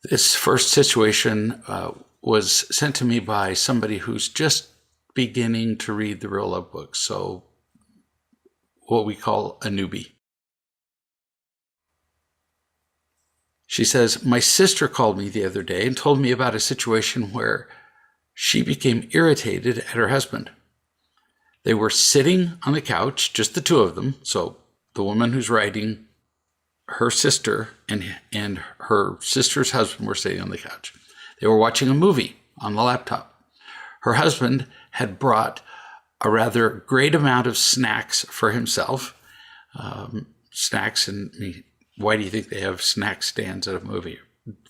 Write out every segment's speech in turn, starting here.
This first situation was sent to me by somebody who's just beginning to read the Real Love books, so what we call a newbie. She says, my sister called me the other day and told me about a situation where she became irritated at her husband. They were sitting on the couch, just the two of them, so the woman who's writing, her sister, and her sister's husband were sitting on the couch. They were watching a movie on the laptop. Her husband had brought a rather great amount of snacks for himself. Snacks, and why do you think they have snack stands at a movie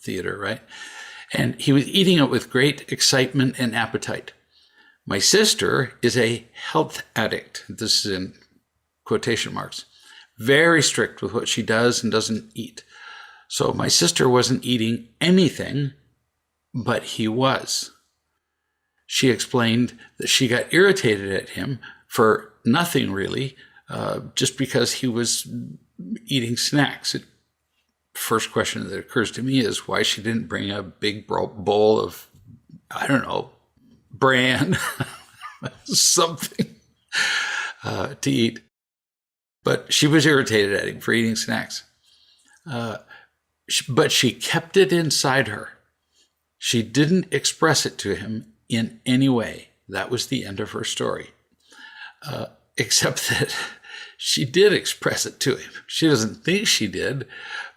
theater, right? And he was eating it with great excitement and appetite. My sister is a health addict. This is in quotation marks. Very strict with what she does and doesn't eat. So my sister wasn't eating anything, but he was. She explained that she got irritated at him for nothing really, just because he was eating snacks. First question that occurs to me is why she didn't bring a big bowl of, I don't know, bran, something to eat. But she was irritated at him for eating snacks. But she kept it inside her. She didn't express it to him in any way. That was the end of her story. Except that she did express it to him. She doesn't think she did,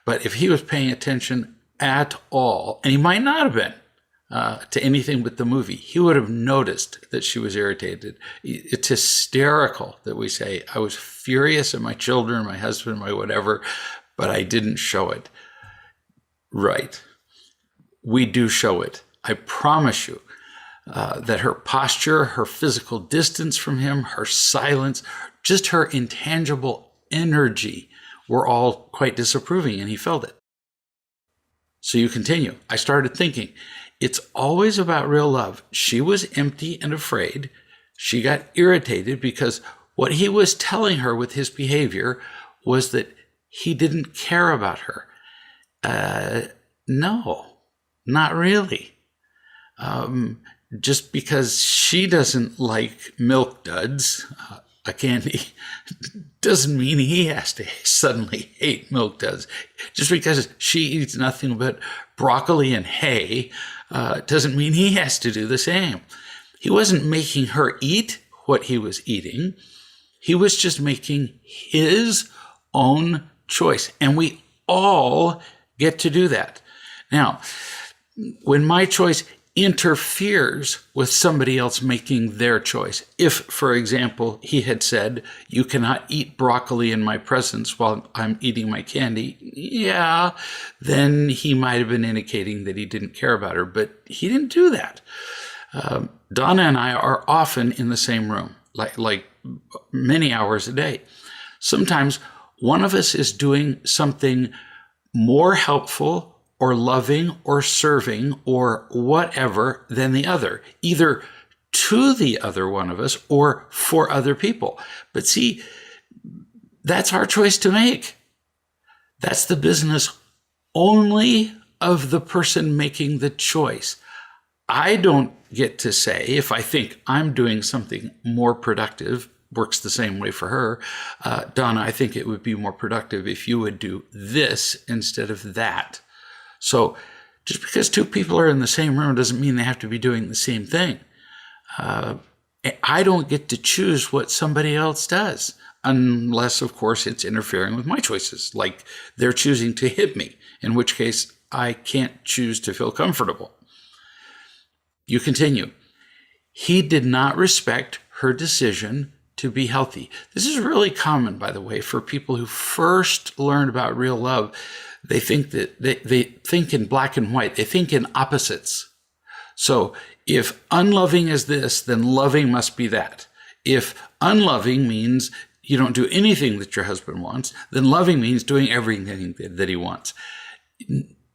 but if he was paying attention at all, and he might not have been to anything but the movie, he would have noticed that she was irritated. It's hysterical that we say, I was furious at my children, my husband, my whatever, but I didn't show it. Right. We do show it. I promise you that her posture, her physical distance from him, her silence, just her intangible energy were all quite disapproving, and he felt it. So you continue. I started thinking, it's always about real love. She was empty and afraid. She got irritated because what he was telling her with his behavior was that he didn't care about her. No, not really. Just because she doesn't like Milk Duds, a candy, doesn't mean he has to suddenly hate Milk Duds. Just because she eats nothing but broccoli and hay doesn't mean he has to do the same. He wasn't making her eat what he was eating. He was just making his own choice. And we all get to do that. Now, when my choice interferes with somebody else making their choice. If, for example, he had said, you cannot eat broccoli in my presence while I'm eating my candy, yeah, then he might have been indicating that he didn't care about her, but he didn't do that. Donna and I are often in the same room, like many hours a day. Sometimes one of us is doing something more helpful or loving or serving or whatever than the other, either to the other one of us or for other people. But see, that's our choice to make. That's the business only of the person making the choice. I don't get to say if I think I'm doing something more productive, works the same way for her. Donna, I think it would be more productive if you would do this instead of that. So just because two people are in the same room doesn't mean they have to be doing the same thing. I don't get to choose what somebody else does, unless, of course, it's interfering with my choices, like they're choosing to hit me, in which case I can't choose to feel comfortable. You continue. He did not respect her decision to be healthy. This is really common, by the way, for people who first learn about real love. They think that they think in black and white. They think in opposites. So if unloving is this, then loving must be that. If unloving means you don't do anything that your husband wants, then loving means doing everything that he wants.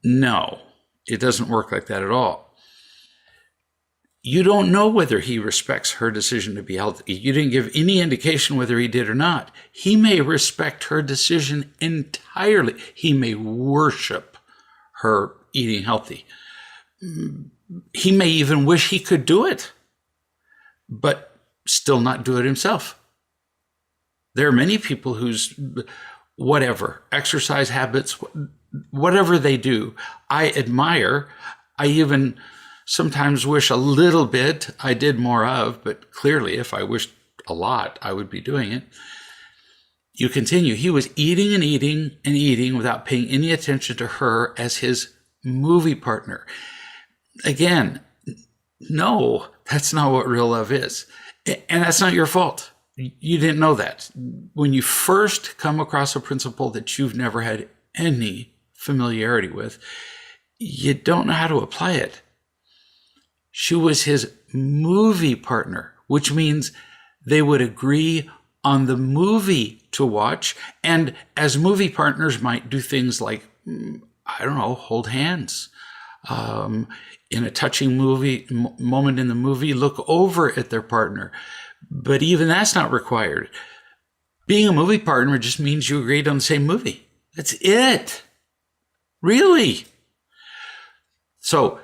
No, it doesn't work like that at all. You don't know whether he respects her decision to be healthy. You didn't give any indication whether he did or not. He may respect her decision entirely. He may worship her eating healthy. He may even wish he could do it, but still not do it himself. There are many people whose whatever, exercise habits, whatever they do, I admire. I even sometimes wish a little bit I did more of, but clearly if I wished a lot, I would be doing it. You continue. He was eating and eating and eating without paying any attention to her as his movie partner. Again, no, that's not what real love is. And that's not your fault. You didn't know that. When you first come across a principle that you've never had any familiarity with, you don't know how to apply it. She was his movie partner, which means they would agree on the movie to watch. And as movie partners might do things like, I don't know, hold hands. In a touching moment in the movie, look over at their partner. But even that's not required. Being a movie partner just means you agreed on the same movie. That's it. Really. So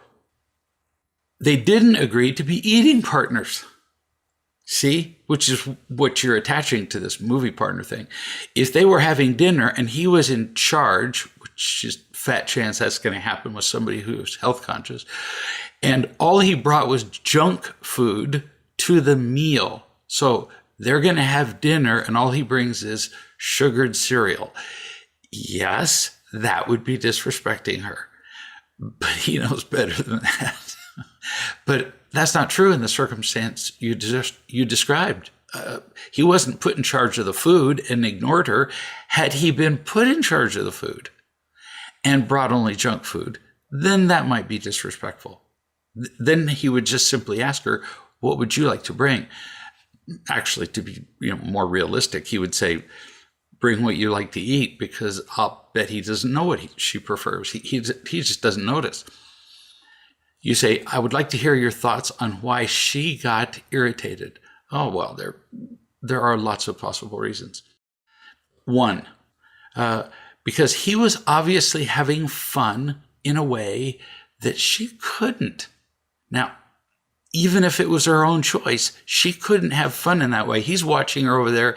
they didn't agree to be eating partners. See, which is what you're attaching to this movie partner thing. If they were having dinner and he was in charge, which is fat chance that's going to happen with somebody who's health conscious, and all he brought was junk food to the meal. So they're going to have dinner and all he brings is sugared cereal. Yes, that would be disrespecting her, but he knows better than that. But that's not true in the circumstance you described. He wasn't put in charge of the food and ignored her. Had he been put in charge of the food and brought only junk food, then that might be disrespectful. Then he would just simply ask her, what would you like to bring? Actually, to be more realistic, he would say, bring what you like to eat, because I'll bet he doesn't know what she prefers. He just doesn't notice. You say, I would like to hear your thoughts on why she got irritated. Oh, well, there are lots of possible reasons. One, because he was obviously having fun in a way that she couldn't. Now, even if it was her own choice, she couldn't have fun in that way. He's watching her over there,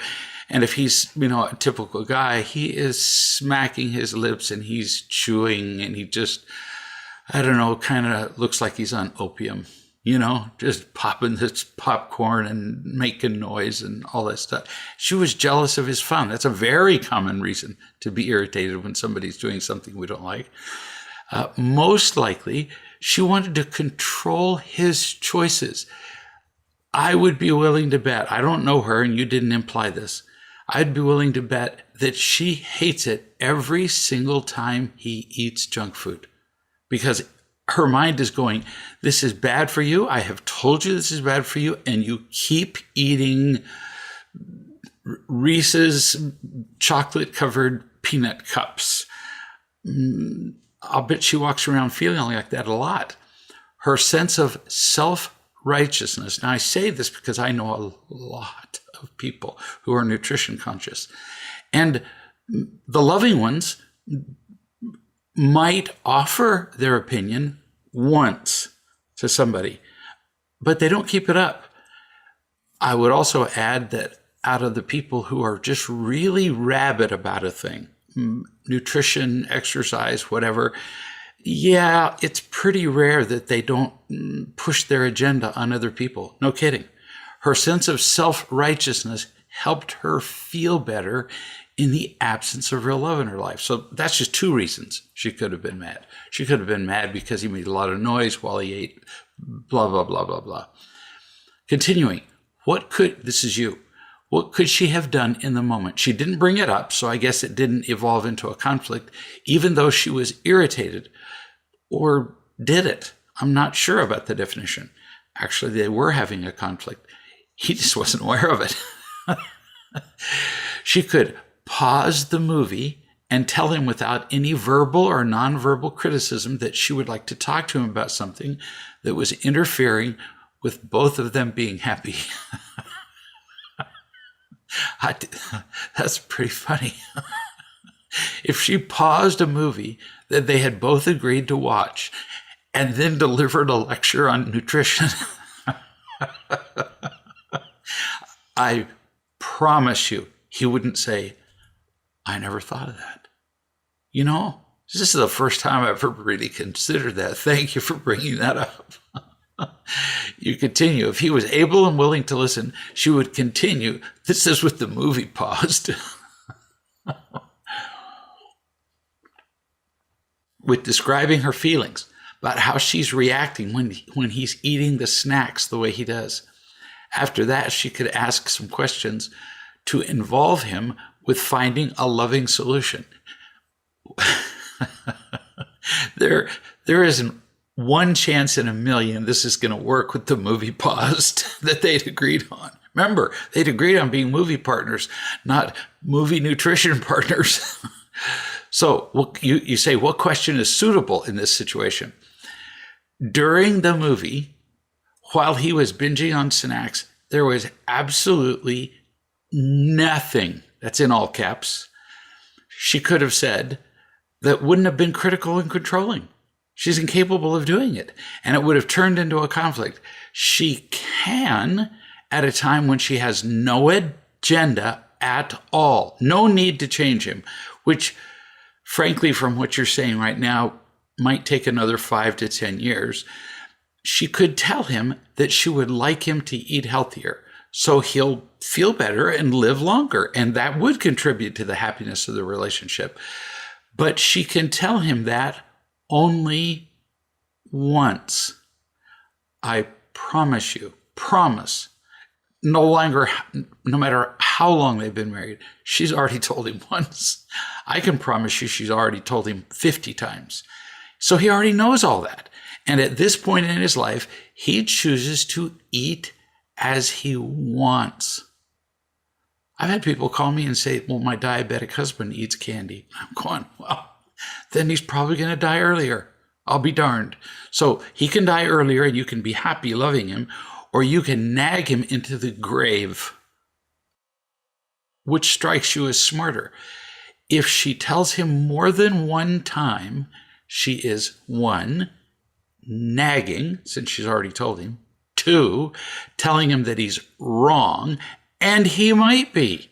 and if he's, a typical guy, he is smacking his lips and he's chewing and he just, I don't know, kind of looks like he's on opium, just popping this popcorn and making noise and all that stuff. She was jealous of his fun. That's a very common reason to be irritated when somebody's doing something we don't like. Most likely, she wanted to control his choices. I would be willing to bet, I don't know her and you didn't imply this, I'd be willing to bet that she hates it every single time he eats junk food. Because her mind is going, this is bad for you. I have told you this is bad for you. And you keep eating Reese's chocolate-covered peanut cups. I'll bet she walks around feeling like that a lot. Her sense of self-righteousness. Now, I say this because I know a lot of people who are nutrition conscious. And the loving ones might offer their opinion once to somebody, but they don't keep it up. I would also add that out of the people who are just really rabid about a thing, nutrition, exercise, whatever, yeah, it's pretty rare that they don't push their agenda on other people. No kidding. Her sense of self-righteousness helped her feel better in the absence of real love in her life. So that's just two reasons she could have been mad. She could have been mad because he made a lot of noise while he ate, blah, blah, blah, blah, blah. Continuing, what could she have done in the moment? She didn't bring it up, so I guess it didn't evolve into a conflict, even though she was irritated. Or did it? I'm not sure about the definition. Actually, they were having a conflict. He just wasn't aware of it. She could pause the movie and tell him without any verbal or nonverbal criticism that she would like to talk to him about something that was interfering with both of them being happy. That's pretty funny. If she paused a movie that they had both agreed to watch and then delivered a lecture on nutrition, I promise you, he wouldn't say, I never thought of that. You know, this is the first time I've ever really considered that. Thank you for bringing that up. You continue. If he was able and willing to listen, she would continue. This is with the movie paused. With describing her feelings about how she's reacting when he's eating the snacks the way he does. After that, she could ask some questions to involve him with finding a loving solution. There isn't one chance in a million this is going to work with the movie paused that they'd agreed on. Remember, they'd agreed on being movie partners, not movie nutrition partners. So you say, what question is suitable in this situation? During the movie, while he was binging on snacks, there was absolutely nothing, that's in all caps, she could have said that wouldn't have been critical and controlling. She's incapable of doing it, and it would have turned into a conflict. She can, at a time when she has no agenda at all, no need to change him, which, frankly, from what you're saying right now, might take another 5 to 10 years. She could tell him that she would like him to eat healthier, so he'll feel better and live longer, and that would contribute to the happiness of the relationship. But she can tell him that only once. I promise you, promise. No matter how long they've been married, she's already told him once. I can promise you she's already told him 50 times. So he already knows all that. And at this point in his life, he chooses to eat as he wants. I've had people call me and say, well, my diabetic husband eats candy. I'm going, well, then he's probably going to die earlier. I'll be darned. So he can die earlier and you can be happy loving him, or you can nag him into the grave. Which strikes you as smarter? If she tells him more than one time, she is 1, nagging, since she's already told him, 2, telling him that he's wrong, and he might be.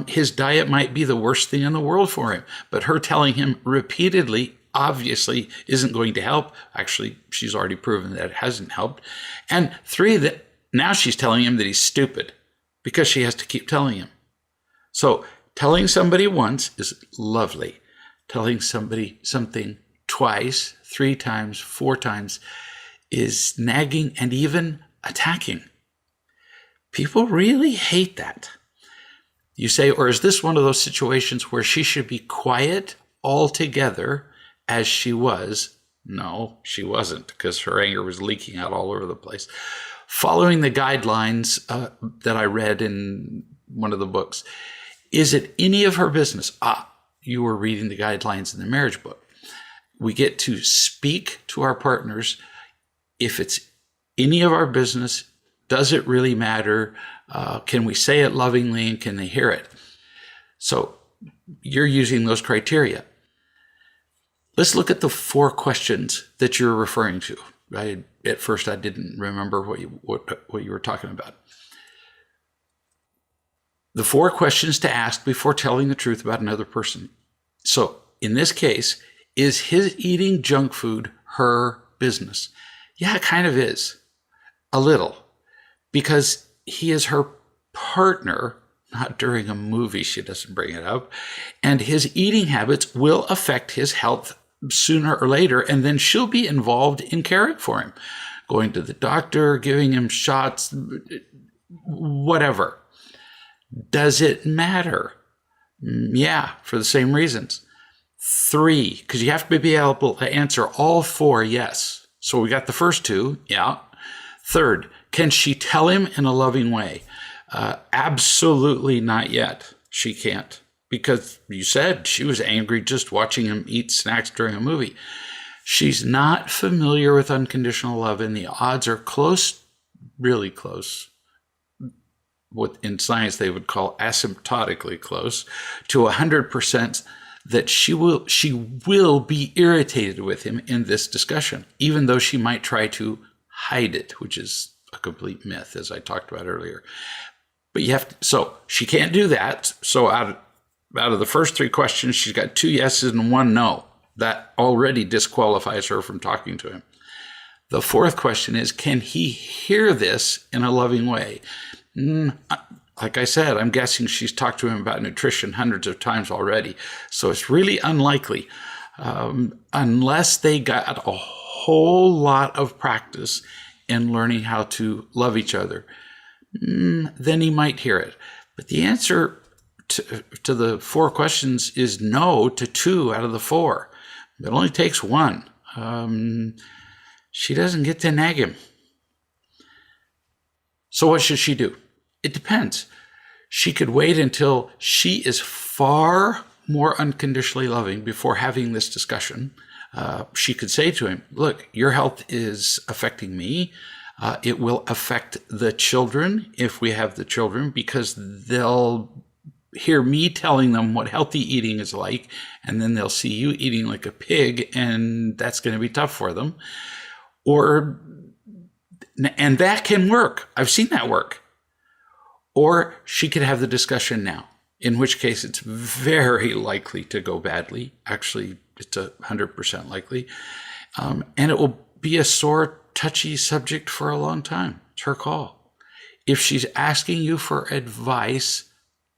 His diet might be the worst thing in the world for him, but her telling him repeatedly obviously isn't going to help. Actually, she's already proven that it hasn't helped. And 3, that now she's telling him that he's stupid because she has to keep telling him. So telling somebody once is lovely. Telling somebody something twice, 3 times, 4 times is nagging and even attacking. People really hate that. You say, or is this one of those situations where she should be quiet altogether as she was? No, she wasn't, because her anger was leaking out all over the place. Following the guidelines that I read in one of the books, is it any of her business? You were reading the guidelines in the marriage book. We get to speak to our partners. If it's any of our business, does it really matter? Can we say it lovingly and can they hear it? So you're using those criteria. Let's look at the 4 questions that you're referring to. At first, I didn't remember what you were talking about. The 4 questions to ask before telling the truth about another person. So in this case, is his eating junk food her business? Yeah, it kind of is. A little. Because he is her partner, not during a movie, she doesn't bring it up, and his eating habits will affect his health sooner or later, and then she'll be involved in caring for him, going to the doctor, giving him shots, whatever. Does it matter? Yeah, for the same reasons. 3, because you have to be able to answer all 4 yes. So we got the first 2, yeah. 3rd, can she tell him in a loving way? Absolutely not yet. She can't. Because you said she was angry just watching him eat snacks during a movie. She's not familiar with unconditional love, and the odds are close, really close, what in science they would call asymptotically close, to 100% that she will be irritated with him in this discussion, even though she might try to hide it, which is a complete myth, as I talked about earlier. But so she can't do that. So out of the first 3 questions, she's got 2 yeses and 1 no. That already disqualifies her from talking to him. The 4th question is, can he hear this in a loving way? Like I said, I'm guessing she's talked to him about nutrition hundreds of times already. So it's really unlikely, unless they got a whole lot of practice in learning how to love each other, then he might hear it. But the answer to the 4 questions is no to 2 out of the 4. It only takes 1. She doesn't get to nag him. So what should she do? It depends. She could wait until she is far more unconditionally loving before having this discussion. She could say to him, look, your health is affecting me. It will affect the children if we have the children, because they'll hear me telling them what healthy eating is like, and then they'll see you eating like a pig, and that's going to be tough for them. And that can work. I've seen that work. Or she could have the discussion now, in which case it's very likely to go badly. Actually, it's 100% likely. And it will be a sore, touchy subject for a long time. It's her call. If she's asking you for advice,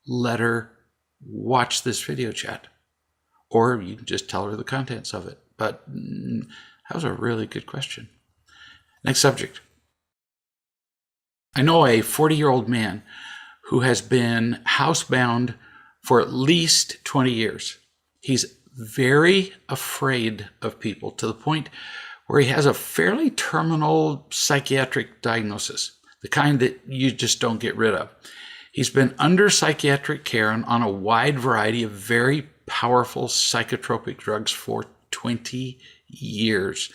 let her watch this video chat. Or you can just tell her the contents of it. But that was a really good question. Next subject. I know a 40-year-old man who has been housebound for at least 20 years. He's very afraid of people, to the point where he has a fairly terminal psychiatric diagnosis, the kind that you just don't get rid of. He's been under psychiatric care and on a wide variety of very powerful psychotropic drugs for 20 years.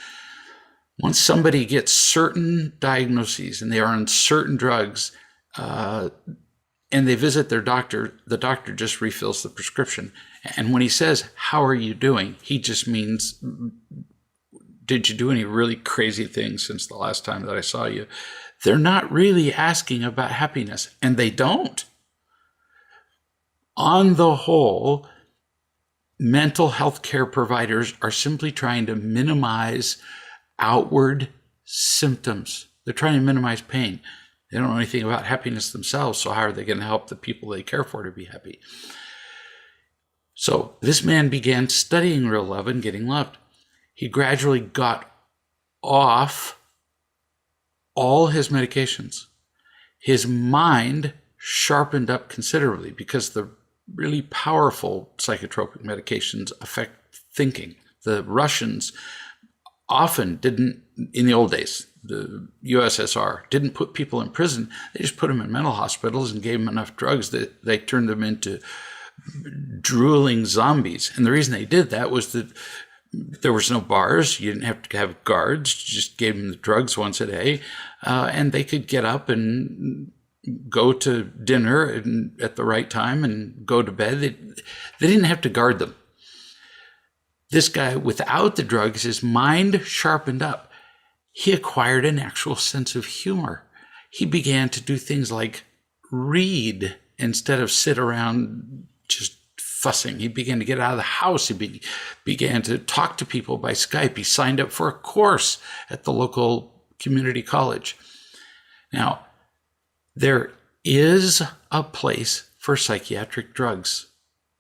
Once somebody gets certain diagnoses and they are on certain drugs, and they visit their doctor, the doctor just refills the prescription. And when he says, how are you doing? He just means, did you do any really crazy things since the last time that I saw you? They're not really asking about happiness, and they don't. On the whole, mental health care providers are simply trying to minimize outward symptoms. They're trying to minimize pain. They don't know anything about happiness themselves, so how are they going to help the people they care for to be happy? So this man began studying real love and getting loved. He gradually got off all his medications. His mind sharpened up considerably because the really powerful psychotropic medications affect thinking. The Russians often didn't, in the old days, the USSR, didn't put people in prison. They just put them in mental hospitals and gave them enough drugs that they turned them into drooling zombies. And the reason they did that was that there was no bars. You didn't have to have guards. You just gave them the drugs once a day. And they could get up and go to dinner at the right time and go to bed. They didn't have to guard them. This guy, without the drugs, his mind sharpened up. He acquired an actual sense of humor. He began to do things like read instead of sit around just fussing. He began to get out of the house. He began to talk to people by Skype. He signed up for a course at the local community college. Now, there is a place for psychiatric drugs.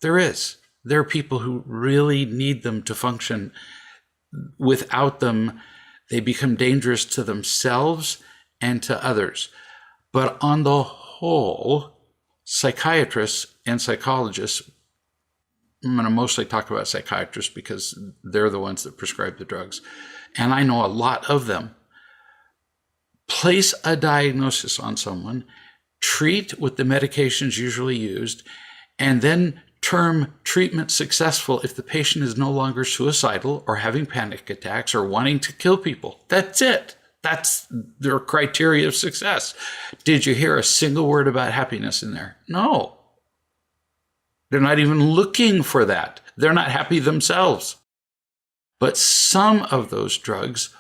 There is. There are people who really need them to function. Without them, they become dangerous to themselves and to others. But on the whole, psychiatrists and psychologists, I'm going to mostly talk about psychiatrists because they're the ones that prescribe the drugs, and I know a lot of them, place a diagnosis on someone, treat with the medications usually used, and then term treatment successful if the patient is no longer suicidal or having panic attacks or wanting to kill people. That's it. That's their criteria of success. Did you hear a single word about happiness in there? No. They're not even looking for that. They're not happy themselves. But some of those drugs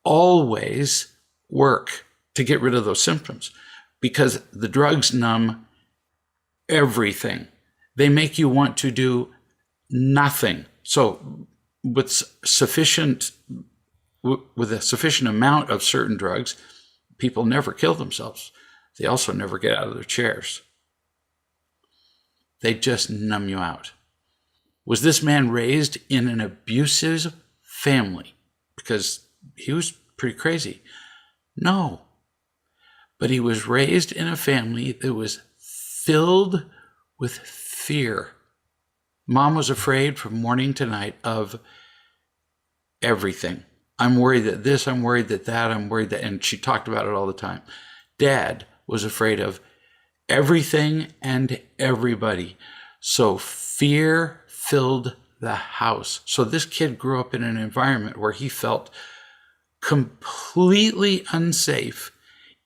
always work to get rid of those symptoms because the drugs numb everything. They make you want to do nothing. So with a sufficient amount of certain drugs, people never kill themselves. They also never get out of their chairs. They just numb you out. Was this man raised in an abusive family? Because he was pretty crazy. No. But he was raised in a family that was filled with fear. Mom was afraid from morning to night of everything. I'm worried that this, I'm worried that that, I'm worried that, and she talked about it all the time. Dad was afraid of everything and everybody. So fear filled the house. So this kid grew up in an environment where he felt completely unsafe,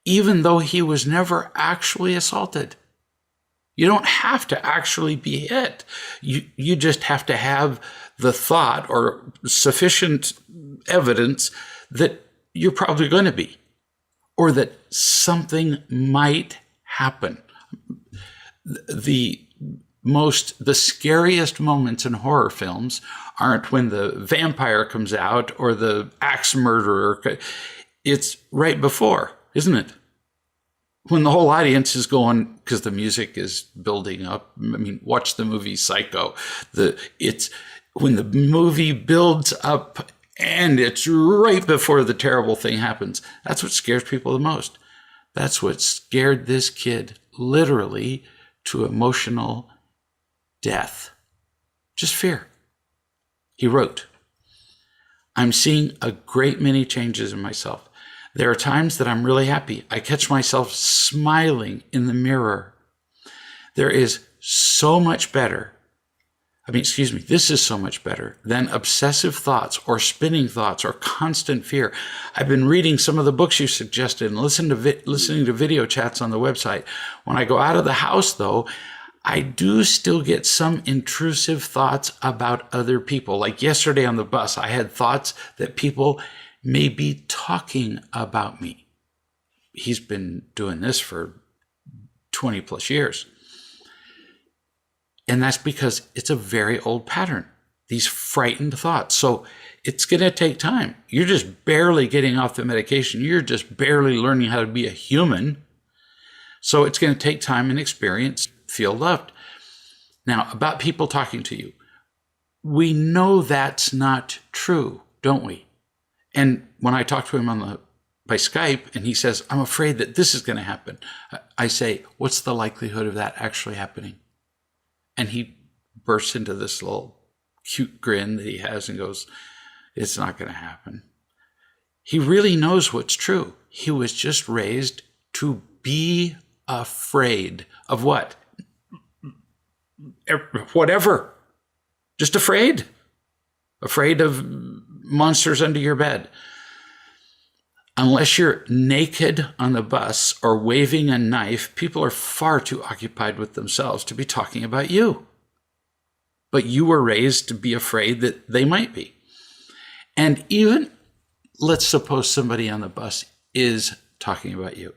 even though he was never actually assaulted. You don't have to actually be hit. You just have to have the thought or sufficient evidence that you're probably going to be, or that something might happen. The scariest moments in horror films aren't when the vampire comes out or the axe murderer. It's right before, isn't it? When the whole audience is going, because the music is building up. I mean, watch the movie Psycho. It's when the movie builds up and it's right before the terrible thing happens. That's what scares people the most. That's what scared this kid literally to emotional death. Just fear. He wrote, "I'm seeing a great many changes in myself. There are times that I'm really happy. I catch myself smiling in the mirror. This is so much better than obsessive thoughts or spinning thoughts or constant fear. I've been reading some of the books you suggested and listening to video chats on the website. When I go out of the house, though, I do still get some intrusive thoughts about other people. Like yesterday on the bus, I had thoughts that people may be talking about me." He's been doing this for 20 plus years. And that's because it's a very old pattern, these frightened thoughts. So it's going to take time. You're just barely getting off the medication. You're just barely learning how to be a human. So it's going to take time and experience, feel loved. Now, about people talking to you, we know that's not true, don't we? And when I talk to him by Skype and he says, "I'm afraid that this is going to happen," I say, "What's the likelihood of that actually happening?" And he bursts into this little cute grin that he has and goes, "It's not going to happen." He really knows what's true. He was just raised to be afraid of what? Whatever. Just afraid. Afraid of monsters under your bed. Unless you're naked on the bus or waving a knife, people are far too occupied with themselves to be talking about you. But you were raised to be afraid that they might be. And even, let's suppose somebody on the bus is talking about you.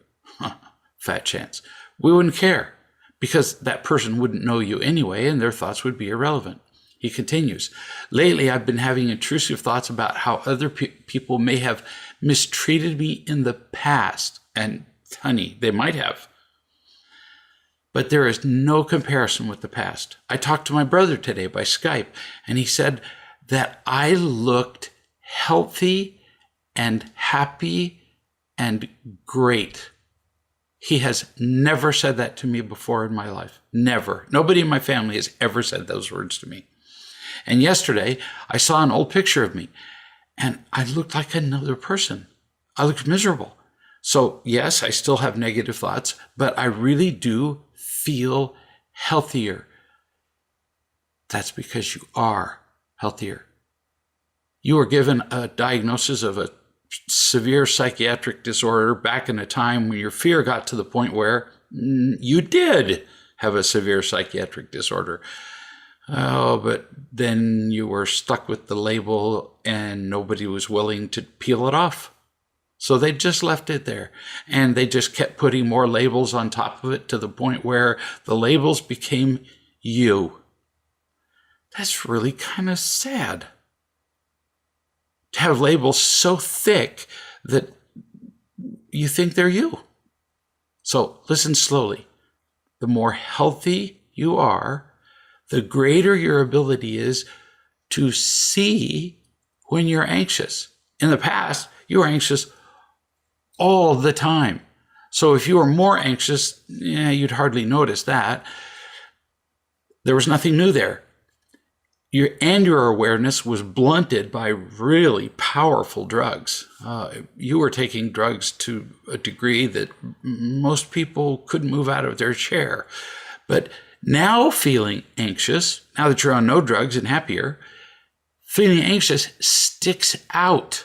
Fat chance. We wouldn't care because that person wouldn't know you anyway and their thoughts would be irrelevant. He continues, "Lately, I've been having intrusive thoughts about how other people may have mistreated me in the past." And honey, they might have. "But there is no comparison with the past. I talked to my brother today by Skype, and he said that I looked healthy and happy and great. He has never said that to me before in my life. Never. Nobody in my family has ever said those words to me. And yesterday, I saw an old picture of me, and I looked like another person. I looked miserable. So yes, I still have negative thoughts, but I really do feel healthier." That's because you are healthier. You were given a diagnosis of a severe psychiatric disorder back in a time when your fear got to the point where you did have a severe psychiatric disorder. Oh, but then you were stuck with the label and nobody was willing to peel it off. So they just left it there, and they just kept putting more labels on top of it to the point where the labels became you. That's really kind of sad. To have labels so thick that you think they're you. So listen slowly. The more healthy you are, the greater your ability is to see when you're anxious. In the past, you were anxious all the time. So if you were more anxious, you'd hardly notice that. There was nothing new there. Your awareness was blunted by really powerful drugs. You were taking drugs to a degree that most people couldn't move out of their chair. But now feeling anxious, now that you're on no drugs and happier, feeling anxious sticks out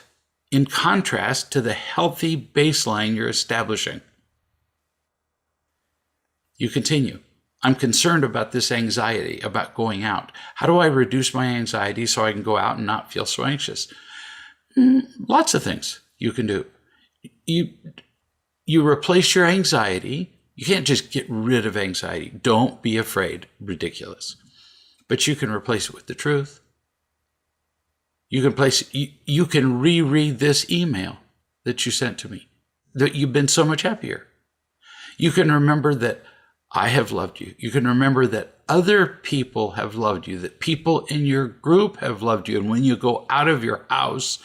in contrast to the healthy baseline you're establishing. You continue. I'm concerned about this anxiety, about going out. How do I reduce my anxiety so I can go out and not feel so anxious? Lots of things you can do. You replace your anxiety. You can't just get rid of anxiety. Don't be afraid. Ridiculous. But you can replace it with the truth. You can reread this email that you sent to me, that you've been so much happier. You can remember that I have loved you. You can remember that other people have loved you, that people in your group have loved you. And when you go out of your house,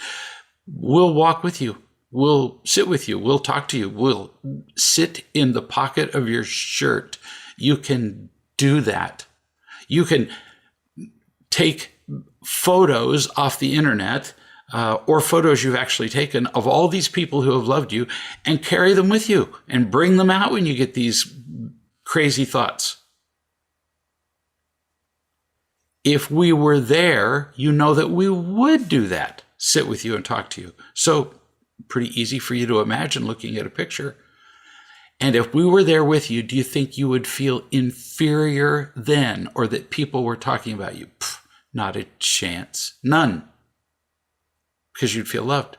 we'll walk with you. We'll sit with you. We'll talk to you. We'll sit in the pocket of your shirt. You can do that. You can take photos off the internet or photos you've actually taken of all these people who have loved you and carry them with you and bring them out when you get these crazy thoughts. If we were there, you know that we would do that, sit with you and talk to you. So pretty easy for you to imagine looking at a picture. And if we were there with you, do you think you would feel inferior then, or that people were talking about you? Not a chance. None. Because you'd feel loved.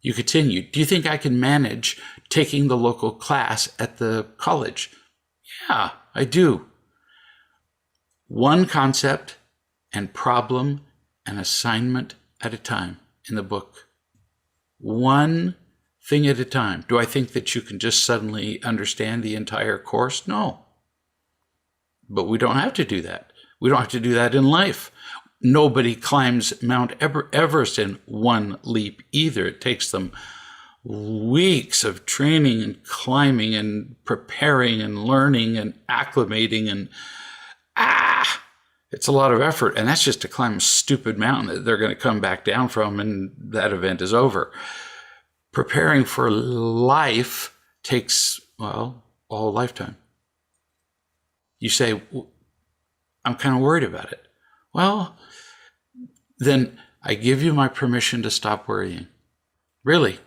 You continue. Do you think I can manage taking the local class at the college? Yeah, I do. One concept and problem and assignment at a time in the book. One thing at a time. Do I think that you can just suddenly understand the entire course? No. But we don't have to do that. We don't have to do that in life. Nobody climbs Mount Everest in one leap either. It takes them weeks of training and climbing and preparing and learning and acclimating, and it's a lot of effort. And that's just to climb a stupid mountain that they're going to come back down from, and that event is over. Preparing for life takes, well, a whole lifetime. You say, I'm kind of worried about it. Well, then I give you my permission to stop worrying. Really.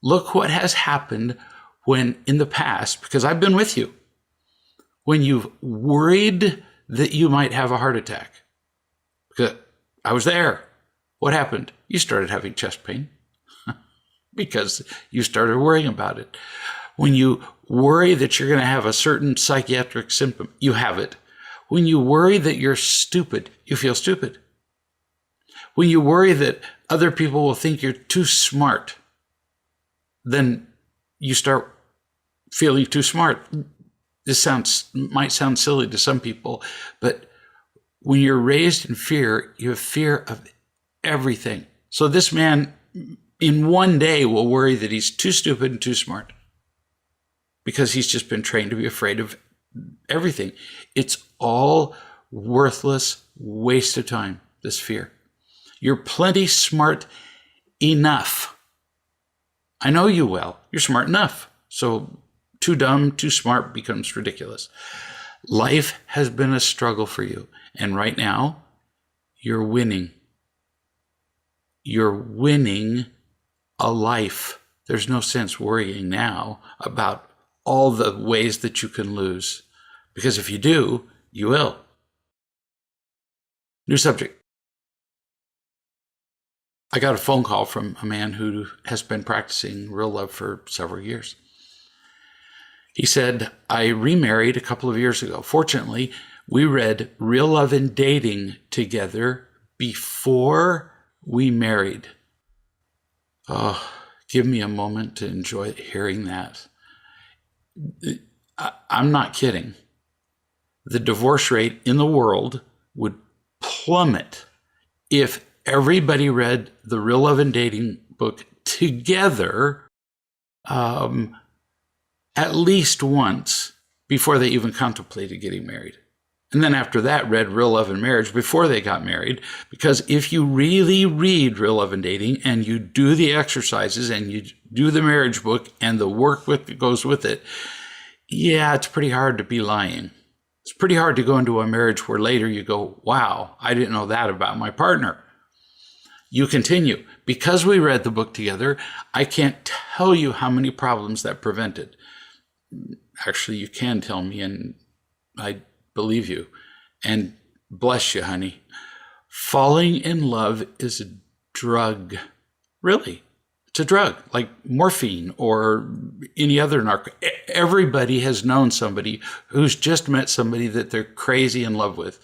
Look what has happened when in the past, because I've been with you, when you've worried that you might have a heart attack. Because I was there. What happened? You started having chest pain because you started worrying about it. When you worry that you're going to have a certain psychiatric symptom, you have it. When you worry that you're stupid, you feel stupid. When you worry that other people will think you're too smart, then you start feeling too smart. This might sound silly to some people, but when you're raised in fear, you have fear of everything. So this man in one day will worry that he's too stupid and too smart because he's just been trained to be afraid of everything. It's all worthless waste of time, this fear. You're plenty smart enough. I know you well. You're smart enough. So too dumb, too smart becomes ridiculous. Life has been a struggle for you. And right now, you're winning. You're winning a life. There's no sense worrying now about all the ways that you can lose. Because if you do, You will. New subject. I got a phone call from a man who has been practicing real love for several years. He said, I remarried a couple of years ago. Fortunately, we read Real Love and Dating together before we married. Oh, give me a moment to enjoy hearing that. I'm not kidding. The divorce rate in the world would plummet if everybody read the Real Love and Dating book together at least once before they even contemplated getting married. And then after that, read Real Love and Marriage before they got married. Because if you really read Real Love and Dating and you do the exercises and you do the marriage book and the work that goes with it, yeah, it's pretty hard to be lying. It's pretty hard to go into a marriage where later you go, wow, I didn't know that about my partner. You continue. Because we read the book together, I can't tell you how many problems that prevented. Actually, you can tell me, and I believe you. And bless you, honey. Falling in love is a drug. Really. It's a drug, like morphine or any other narco. Everybody has known somebody who's just met somebody that they're crazy in love with.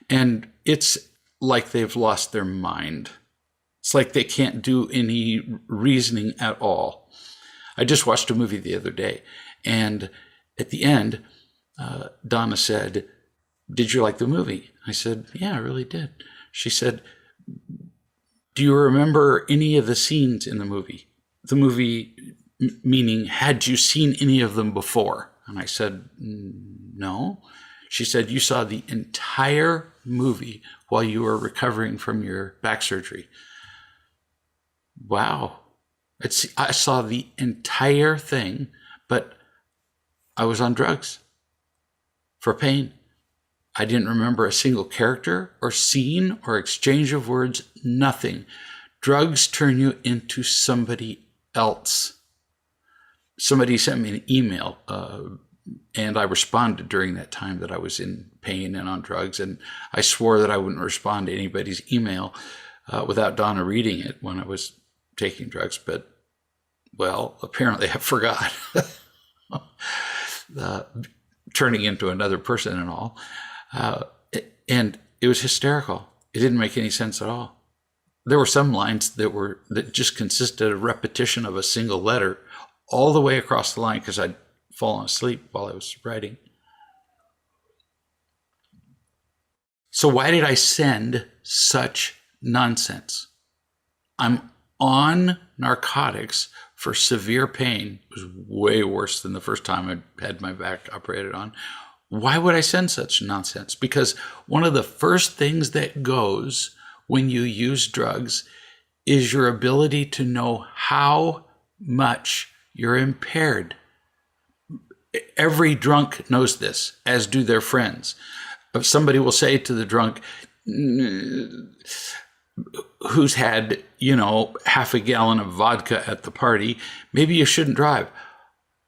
And it's like they've lost their mind. It's like they can't do any reasoning at all. I just watched a movie the other day, and at the end, Donna said, did you like the movie? I said, yeah, I really did. She said, do you remember any of the scenes in the movie? The movie, meaning, had you seen any of them before? And I said, no. She said, you saw the entire movie while you were recovering from your back surgery. Wow. I saw the entire thing, but I was on drugs for pain. I didn't remember a single character or scene or exchange of words, nothing. Drugs turn you into somebody else. Somebody sent me an email, and I responded during that time that I was in pain and on drugs, and I swore that I wouldn't respond to anybody's email without Donna reading it when I was taking drugs, but, well, apparently I forgot. Turning into another person and all. And it was hysterical. It didn't make any sense at all. There were some lines that just consisted of repetition of a single letter all the way across the line because I'd fallen asleep while I was writing. So why did I send such nonsense? I'm on narcotics for severe pain. It was way worse than the first time I had my back operated on. Why would I send such nonsense? Because one of the first things that goes when you use drugs is your ability to know how much you're impaired. Every drunk knows this, as do their friends. But somebody will say to the drunk who's had, half a gallon of vodka at the party, maybe you shouldn't drive.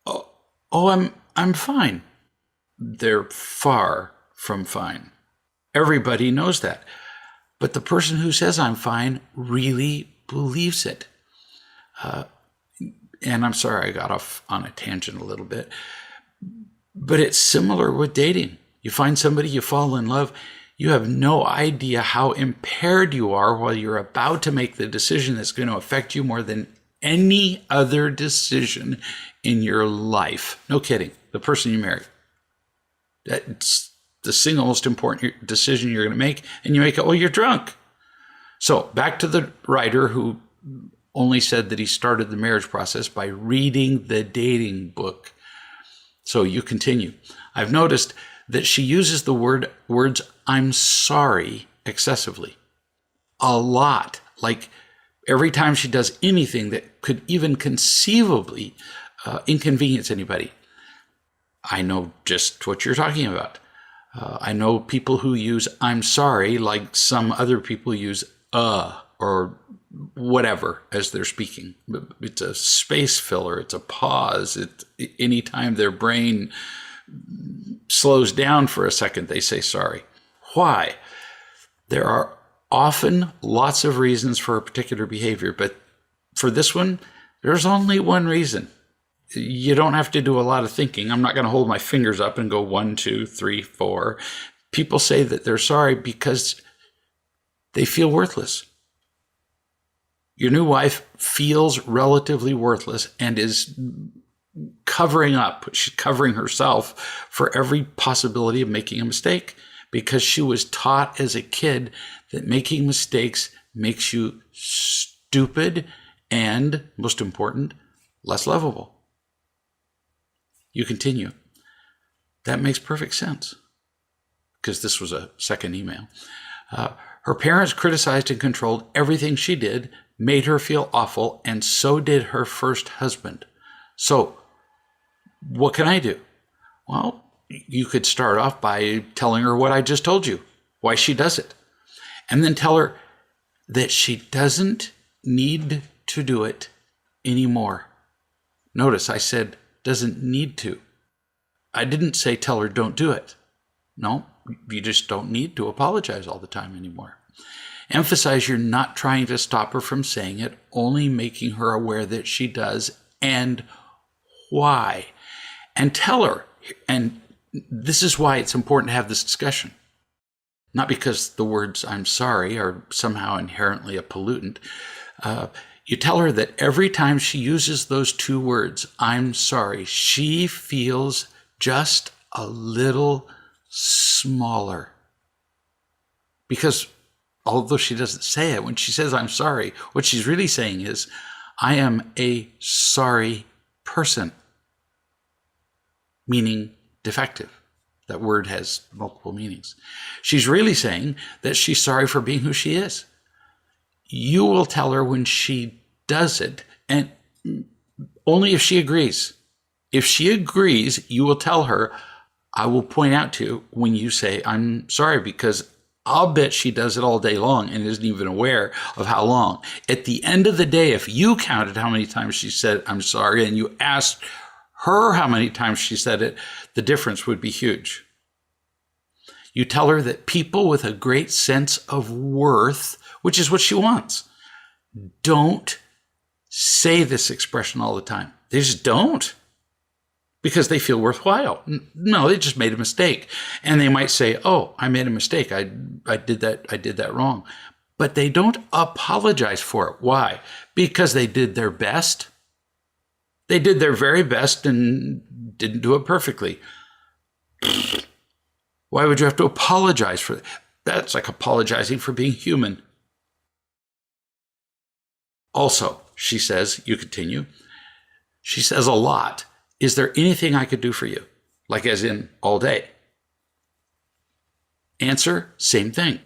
Oh, I'm fine. They're far from fine. Everybody knows that. But the person who says I'm fine really believes it. And I'm sorry I got off on a tangent a little bit. But it's similar with dating. You find somebody, you fall in love, you have no idea how impaired you are while you're about to make the decision that's going to affect you more than any other decision in your life. No kidding. The person you marry. That's the single most important decision you're going to make, and you make it while you're drunk. So back to the writer who only said that he started the marriage process by reading the dating book. So you continue. I've noticed that she uses the words I'm sorry excessively. A lot. Like every time she does anything that could even conceivably inconvenience anybody. I know just what you're talking about. I know people who use I'm sorry like some other people use or whatever as they're speaking. It's a space filler. It's a pause. Anytime their brain slows down for a second, they say sorry. Why? There are often lots of reasons for a particular behavior, but for this one, there's only one reason. You don't have to do a lot of thinking. I'm not going to hold my fingers up and go 1, 2, 3, 4. People say that they're sorry because they feel worthless. Your new wife feels relatively worthless and is covering up. She's covering herself for every possibility of making a mistake because she was taught as a kid that making mistakes makes you stupid and, most important, less lovable. You continue. That makes perfect sense because this was a second email. Her parents criticized and controlled everything she did, made her feel awful, and so did her first husband. So, what can I do? Well, you could start off by telling her what I just told you, why she does it. And then tell her that she doesn't need to do it anymore. Notice I said doesn't need to. I didn't say tell her don't do it. No, you just don't need to apologize all the time anymore. Emphasize you're not trying to stop her from saying it, only making her aware that she does and why. And tell her, and this is why it's important to have this discussion. Not because the words I'm sorry are somehow inherently a pollutant. You tell her that every time she uses those two words, I'm sorry, she feels just a little smaller. Because although she doesn't say it, when she says I'm sorry, what she's really saying is, I am a sorry person, meaning defective. That word has multiple meanings. She's really saying that she's sorry for being who she is. You will tell her when she does it, and only if she agrees. If she agrees, you will tell her, I will point out to you when you say, I'm sorry, because I'll bet she does it all day long and isn't even aware of how long. At the end of the day, if you counted how many times she said, I'm sorry, and you asked her how many times she said it, the difference would be huge. You tell her that people with a great sense of worth, which is what she wants, don't say this expression all the time. They just don't. Because they feel worthwhile. No, they just made a mistake. And they might say, oh, I made a mistake. I did that wrong. But they don't apologize for it. Why? Because they did their best. They did their very best and didn't do it perfectly. Why would you have to apologize for that? That's like apologizing for being human. Also, she says, you continue, she says a lot, is there anything I could do for you? Like as in all day. Answer, same thing.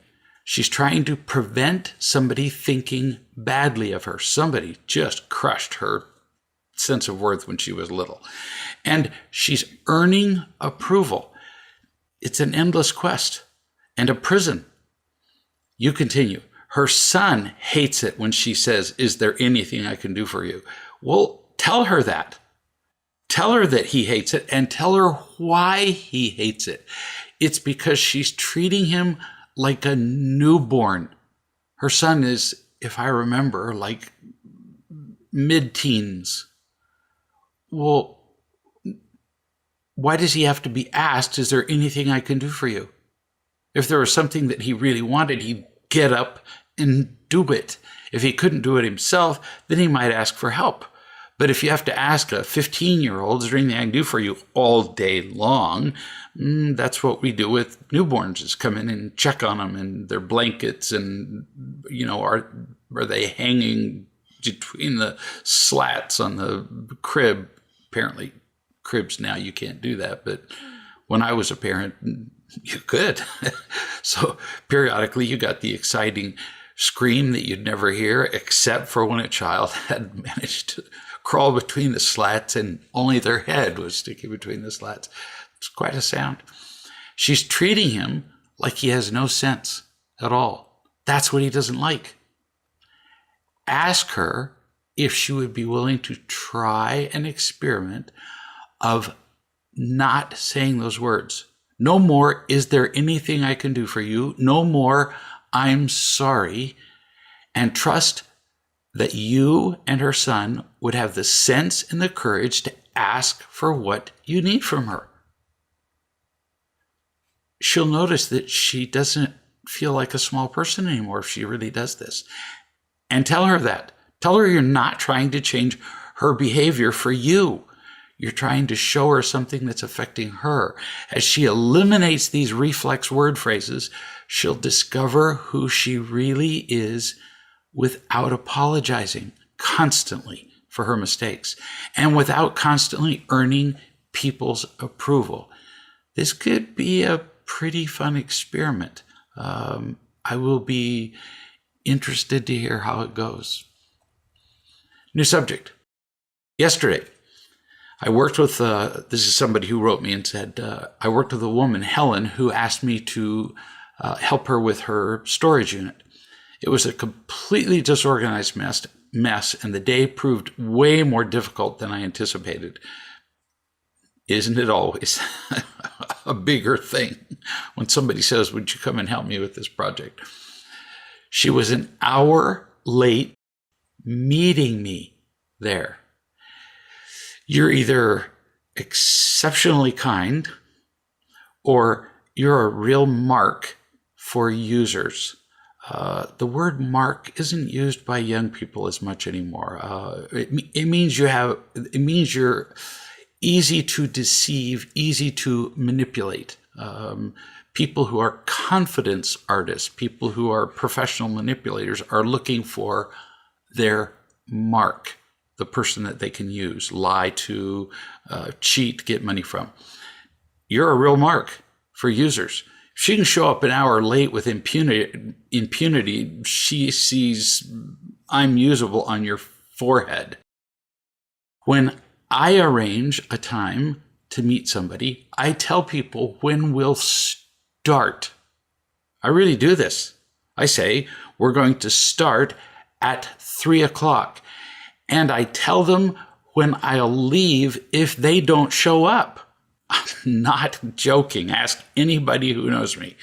She's trying to prevent somebody thinking badly of her. Somebody just crushed her sense of worth when she was little. And she's earning approval. It's an endless quest and a prison. You continue. Her son hates it when she says, is there anything I can do for you? Well, tell her that. Tell her that he hates it and tell her why he hates it. It's because she's treating him like a newborn. Her son is, if I remember, like mid-teens. Well, why does he have to be asked, is there anything I can do for you? If there was something that he really wanted, he'd get up and do it. If he couldn't do it himself, then he might ask for help. But if you have to ask a 15-year-old, is there anything I can do for you all day long? That's what we do with newborns, is come in and check on them and their blankets and, are they hanging between the slats on the crib? Apparently, cribs now you can't do that, but when I was a parent, you could. So periodically you got the exciting scream that you'd never hear, except for when a child had managed to crawl between the slats and only their head was sticking between the slats. It's quite a sound. She's treating him like he has no sense at all. That's what he doesn't like. Ask her if she would be willing to try an experiment of not saying those words. No more, is there anything I can do for you? No more, I'm sorry. And trust that you and her son would have the sense and the courage to ask for what you need from her. She'll notice that she doesn't feel like a small person anymore if she really does this. And tell her that. Tell her you're not trying to change her behavior for you. You're trying to show her something that's affecting her. As she eliminates these reflex word phrases, she'll discover who she really is without apologizing constantly for her mistakes and without constantly earning people's approval. This could be a pretty fun experiment. I will be interested to hear how it goes. New subject. Yesterday, I worked with, this is somebody who wrote me and said, I worked with a woman, Helen, who asked me to help her with her storage unit. It was a completely disorganized mess, and the day proved way more difficult than I anticipated. Isn't it always a bigger thing when somebody says, would you come and help me with this project? She was an hour late meeting me there. You're either exceptionally kind or you're a real mark for users. The word mark isn't used by young people as much anymore. It means you're easy to deceive, easy to manipulate. People who are confidence artists, people who are professional manipulators are looking for their mark, the person that they can use, lie to, cheat, get money from. You're a real mark for users. If she can show up an hour late with impunity, she sees I'm usable on your forehead. When I arrange a time to meet somebody, I tell people when we'll start. I really do this. I say, we're going to start at 3 o'clock. And I tell them when I'll leave if they don't show up. I'm not joking. Ask anybody who knows me.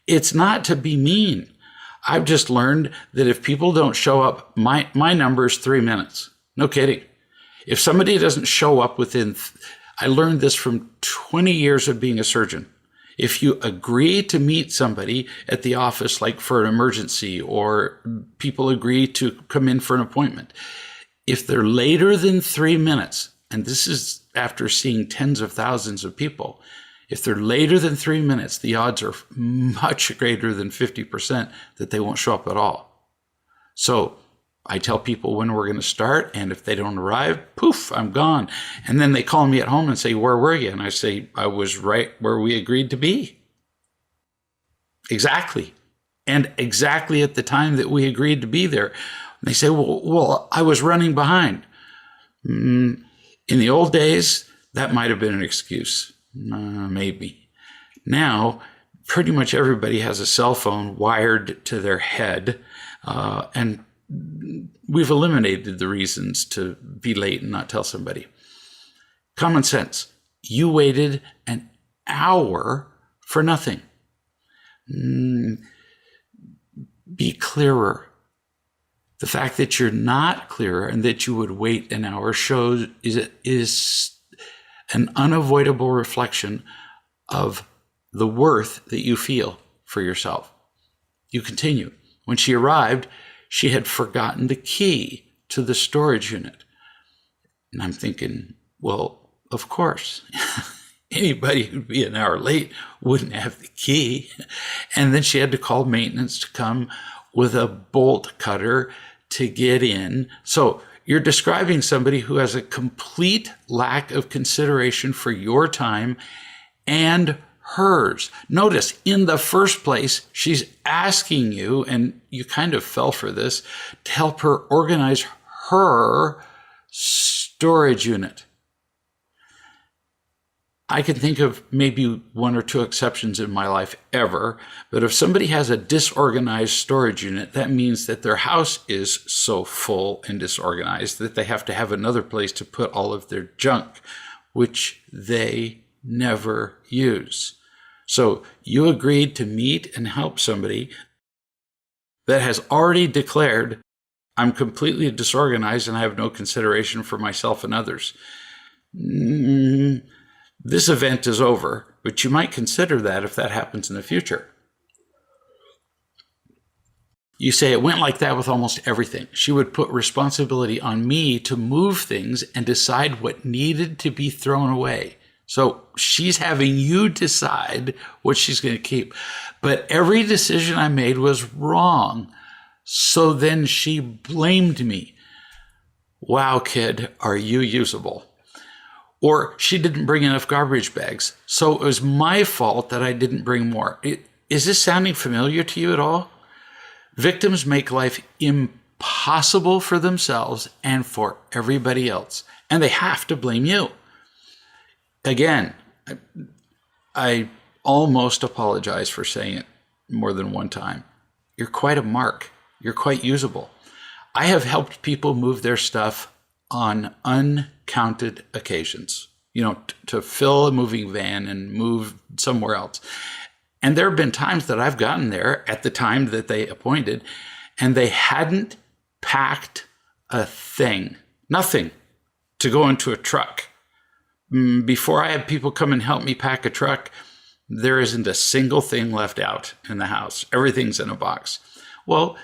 It's not to be mean. I've just learned that if people don't show up, my number is 3 minutes. No kidding. If somebody doesn't show up I learned this from 20 years of being a surgeon. If you agree to meet somebody at the office, like for an emergency, or people agree to come in for an appointment, if they're later than 3 minutes, and this is after seeing tens of thousands of people, if they're later than 3 minutes, the odds are much greater than 50% that they won't show up at all. So I tell people when we're going to start, and if they don't arrive, poof, I'm gone. And then they call me at home and say, where were you? And I say, I was right where we agreed to be. Exactly. And exactly at the time that we agreed to be there. And they say, well, I was running behind. In the old days, that might have been an excuse. Maybe. Now, pretty much everybody has a cell phone wired to their head, and we've eliminated the reasons to be late and not tell somebody. Common sense. You waited an hour for nothing. Be clearer. The fact that you're not clearer and that you would wait an hour is an unavoidable reflection of the worth that you feel for yourself. You continue. When she arrived, she had forgotten the key to the storage unit. And I'm thinking, well, of course. Anybody who'd be an hour late wouldn't have the key. And then she had to call maintenance to come with a bolt cutter to get in. So you're describing somebody who has a complete lack of consideration for your time and hers. Notice, in the first place, she's asking you, and you kind of fell for this, to help her organize her storage unit. I can think of maybe 1 or 2 exceptions in my life ever, but if somebody has a disorganized storage unit, that means that their house is so full and disorganized that they have to have another place to put all of their junk, which they never use. So you agreed to meet and help somebody that has already declared, I'm completely disorganized and I have no consideration for myself and others. This event is over, but you might consider that if that happens in the future. You say it went like that with almost everything. She would put responsibility on me to move things and decide what needed to be thrown away. So she's having you decide what she's going to keep. But every decision I made was wrong. So then she blamed me. Wow, kid, are you usable? Or she didn't bring enough garbage bags. So it was my fault that I didn't bring more. Is this sounding familiar to you at all? Victims make life impossible for themselves and for everybody else, and they have to blame you. Again, I almost apologize for saying it more than one time. You're quite a mark. You're quite usable. I have helped people move their stuff on uncounted occasions, to fill a moving van and move somewhere else. And there have been times that I've gotten there at the time that they appointed, and they hadn't packed a thing, nothing, to go into a truck. Before I had people come and help me pack a truck, there isn't a single thing left out in the house. Everything's in a box. Well,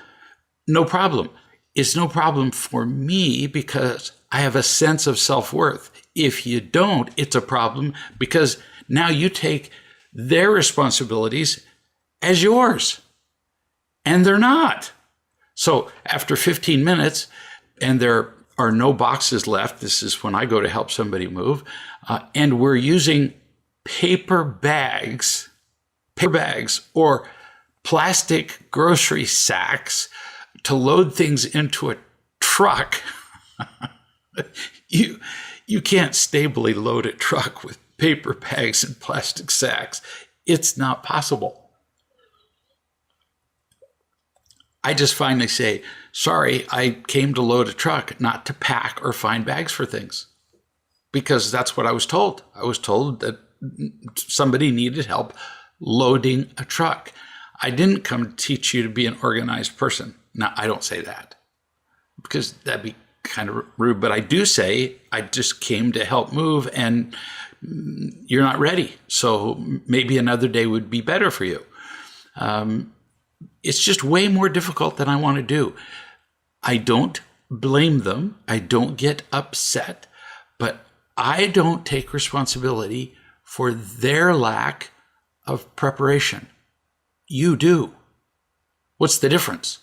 no problem. It's no problem for me because I have a sense of self-worth. If you don't, it's a problem because now you take their responsibilities as yours, and they're not. So after 15 minutes, and there are no boxes left, this is when I go to help somebody move, and we're using paper bags or plastic grocery sacks to load things into a truck. You can't stably load a truck with paper bags and plastic sacks. It's not possible. I just finally say, sorry, I came to load a truck, not to pack or find bags for things. Because that's what I was told. I was told that somebody needed help loading a truck. I didn't come to teach you to be an organized person. Now, I don't say that because that'd be kind of rude, but I do say I just came to help move and you're not ready. So maybe another day would be better for you. It's just way more difficult than I want to do. I don't blame them. I don't get upset, but I don't take responsibility for their lack of preparation. You do. What's the difference?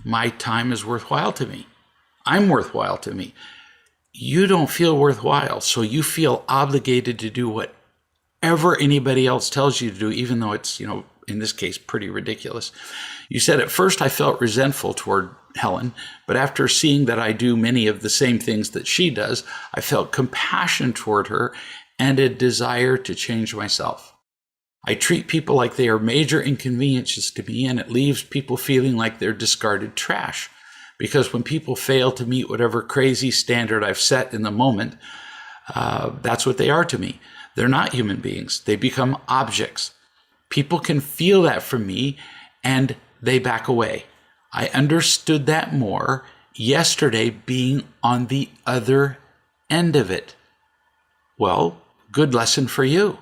My time is worthwhile to me. I'm worthwhile to me. You don't feel worthwhile, so you feel obligated to do whatever anybody else tells you to do, even though it's, in this case, pretty ridiculous. You said, at first I felt resentful toward Helen, but after seeing that I do many of the same things that she does, I felt compassion toward her and a desire to change myself. I treat people like they are major inconveniences to me, and it leaves people feeling like they're discarded trash. Because when people fail to meet whatever crazy standard I've set in the moment, that's what they are to me. They're not human beings. They become objects. People can feel that from me, and they back away. I understood that more yesterday being on the other end of it. Well, good lesson for you.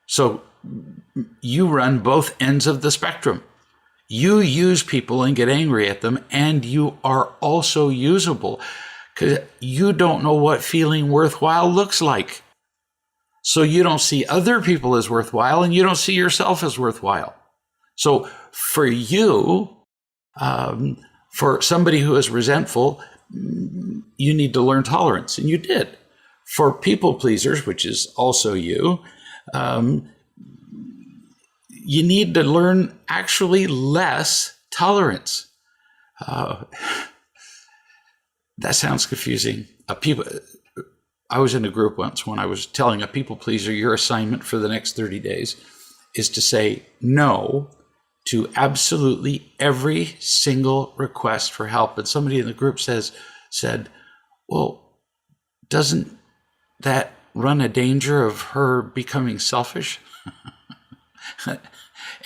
So you run both ends of the spectrum. You use people and get angry at them, and you are also usable because you don't know what feeling worthwhile looks like. So you don't see other people as worthwhile, and you don't see yourself as worthwhile. So for you, for somebody who is resentful, you need to learn tolerance, and you did. For people pleasers, which is also you, you need to learn actually less tolerance. That sounds confusing. I was in a group once when I was telling a people pleaser, your assignment for the next 30 days is to say no to absolutely every single request for help. And somebody in the group said, well, doesn't that run a danger of her becoming selfish?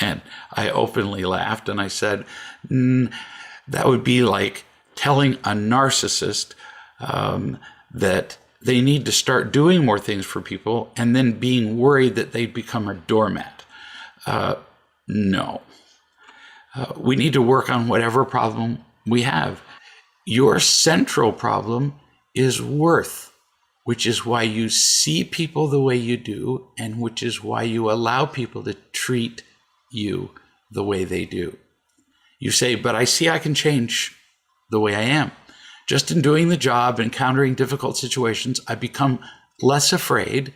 And I openly laughed and I said, that would be like telling a narcissist that they need to start doing more things for people and then being worried that they'd become a doormat. No. We need to work on whatever problem we have. Your central problem is worth, which is why you see people the way you do, and which is why you allow people to treat you the way they do. You say, but I see I can change the way I am. Just in doing the job, encountering difficult situations, I become less afraid,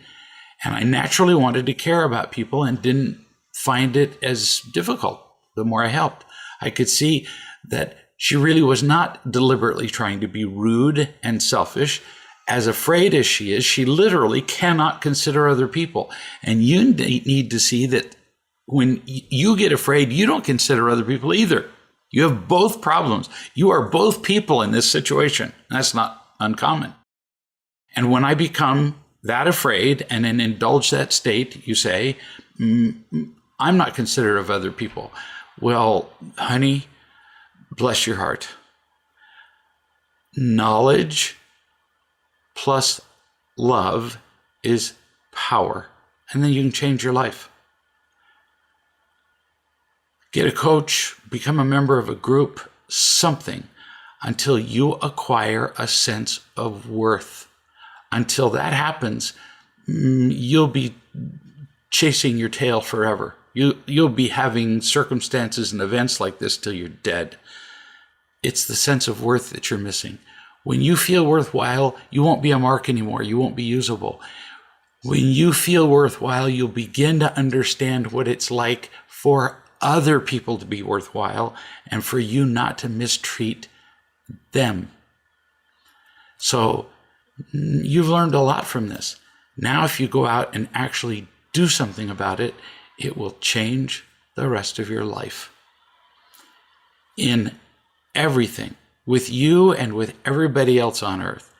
and I naturally wanted to care about people and didn't find it as difficult the more I helped. I could see that she really was not deliberately trying to be rude and selfish. As afraid as she is, she literally cannot consider other people. And you need to see that when you get afraid, you don't consider other people either. You have both problems. You are both people in this situation. That's not uncommon. And when I become that afraid and then indulge that state, you say, I'm not considerate of other people. Well, honey, bless your heart. Knowledge plus love is power. And then you can change your life. Get a coach, become a member of a group, something, until you acquire a sense of worth. Until that happens, you'll be chasing your tail forever. You'll be having circumstances and events like this till you're dead. It's the sense of worth that you're missing. When you feel worthwhile, you won't be a mark anymore. You won't be usable. When you feel worthwhile, you'll begin to understand what it's like for other people to be worthwhile and for you not to mistreat them. So you've learned a lot from this. Now, if you go out and actually do something about it, it will change the rest of your life. In everything, with you and with everybody else on earth.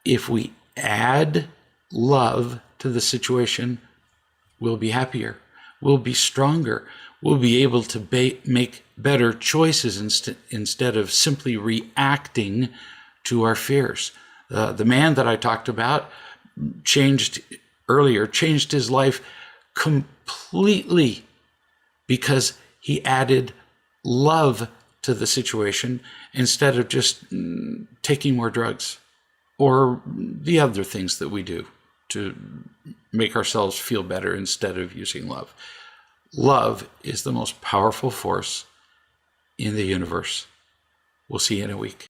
If we add love to the situation, we'll be happier. We'll be stronger. We'll be able to make better choices instead of simply reacting to our fears. The man that I talked about changed his life completely because he added love to the situation instead of just taking more drugs or the other things that we do to make ourselves feel better instead of using love. Love is the most powerful force in the universe. We'll see you in a week.